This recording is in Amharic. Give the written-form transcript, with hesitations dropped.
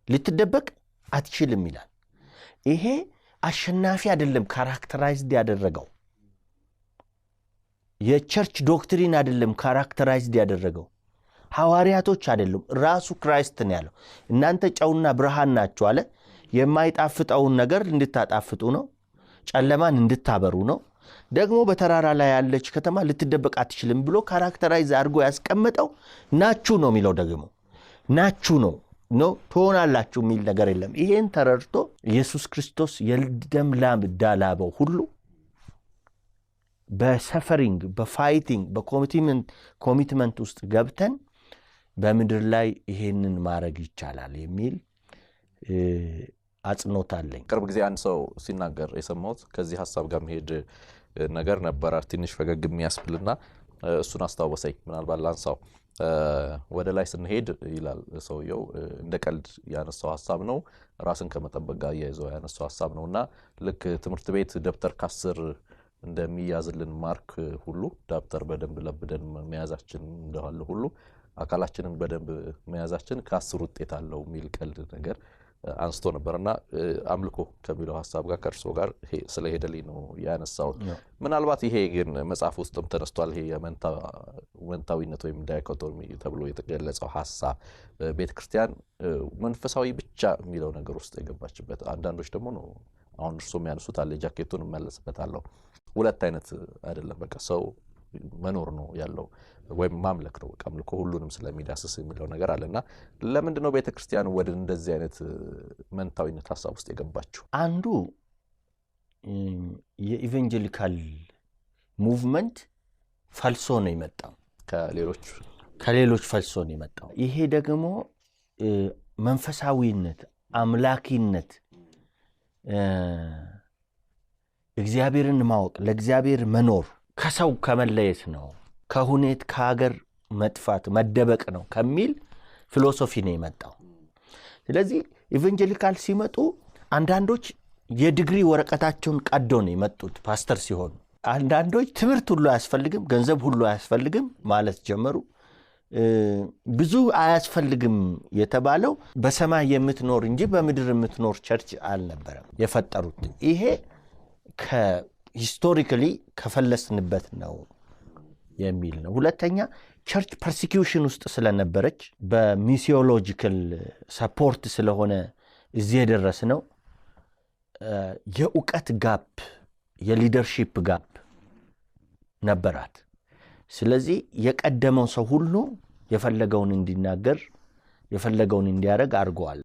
ልትደበቅ አትችልም ይላል ይሄ አሸናፊ አይደለም ካራክተራይዝድ ያደረገው የቸርች ዶክትሪን አይደለም ካራክተራይዝድ ያደረገው ሐዋርያቶች አይደሉም ራሱ ክራይስት ነው ያለው እናንተ ጨውና ብርሃን ናችሁ አለ የማይጣፍጠውን ነገር እንድታጣፍጡ ነው ጨለማን እንድታበሩ ነው ደግሞ በተራራ ላይ ያለች ከተማ ልትደበቅ አትችልም ብሎ ካራክተራይዝ አድርጎ ያስቀመጠው ናችሁ ነው የሚለው ደግሞ ናችሁ ነው ትሆናላችሁ የሚል ነገር የለም ይሄን ተረድቶ ኢየሱስ ክርስቶስ የልደም ላም ዳላበው ሁሉ በሰፈሪንግ በፋይቲንግ በኮሚትመንት ውስጥ ገብተን በምድር ላይ ይሄንን ማድረግ ይቻላል የሚል አጽንኦት አለኝ ቅርብ ጊዜ አንድ ሰው ሲናገር የሰማሁት ከዚህ ሐሳብ ጋር መሄድ ነገር ነበር ትንሽ ፈገግ የሚያስብልና እሱን አስተዋወሰኝ ምናልባት ላንሳው ወደ ላይ ስንሄድ ይላል ሰውየው እንደ ቀልድ ያነሳው ሐሳብ ነው ራስን ከመጠበቅ ጋር ያይዘው ያነሳው ሐሳብ ነውና ልክ ትምህርት ቤት ደብተር ካስር እንደሚያዝልን ማርክ ሁሉ ደብተር በደንብ ለብደን መያዛችን እንደሆነ ሁሉ አካላችንን በደንብ መያዛችን ከ10 ውጤት አለው ሚል ቀልድ ነገር አንስቶ ነበርና አምልኮ ከሚለው ሐሳብ ጋር ከርሶ ጋር ስለሄደልኝ ነው ያነሳው ምናልባት ይሄ ግን መጽሐፍ ውስጥም ተነስቷል ይሄ የመንታዊነት ወይም ዳይኮቶሚ ተብሎ የተገለጸው ሐሳብ ቤተክርስቲያን መንፈሳዊ ብቻ የሚለው ነገር ውስጥ የገባችበት አንዳንዶች ደግሞ ነው አሁን እርሶም ያነሱት አለ ጃኬቱን መለስበታለሁ ሁለት አይነት አይደለም በቃ ሰው መኖር ነው ያለው ወይም ማምለክ ነው አምልኮ ሁሉንም ስለሚዳስስ የሚለው ነገር አለና ለምንድን ነው ቤተክርስቲያን ወደ እንደዚህ አይነት መንታዊነት ሐሳብ ውስጥ የገባችው አንዱ የኢቫንጀሊካል ሙቭመንት ፈልሶ ነው የመጣው ከሌሎች ፈልሶ ነው የመጣው ይሄ ደግሞ መንፈሳዊነት አምላኪነት እግዚአብሔርን ማወቅ ለእግዚአብሔር መኖር ከሰው ከመለየት ነው ከሁኔት ከሀገር መጥፋት መደበቅ ነው ከሚል ፊሎሶፊ ነው የመጣው ስለዚህ ኢቫንጀሊካል ሲመጡ አንዳንዶች የዲግሪ ወረቀታቸውን ቀዶ ነው የመጡት ፓስተር ሲሆኑ አንዳንዶች ትምህርት ሁሉ አያስፈልግም ገንዘብ ሁሉ አያስፈልግም ማለት ጀመሩ ብዙ አያስፈልግም የተባለው በሰማይ የምትኖር እንጂ በምድር የምትኖር ቸርች አልነበረም የፈጠሩት ይሄ ከሂስቶሪካሊ ከፈለስንበት ነው የሚል ነው ሁለተኛ ቸርች ፐርሲኪዩሽን ውስጥ ስለነበረች በሚሲዮሎጂካል ሰፖርት ስለሆነ እዚህ የደረስ ነው የእውቀት ጋፕ የሊደርሺፕ ጋፕ ነበራት ስለዚህ የቀደመው ሰው ሁሉ የፈለገውን እንዲናገር የፈለገውን እንዲያደርግ አድርጓል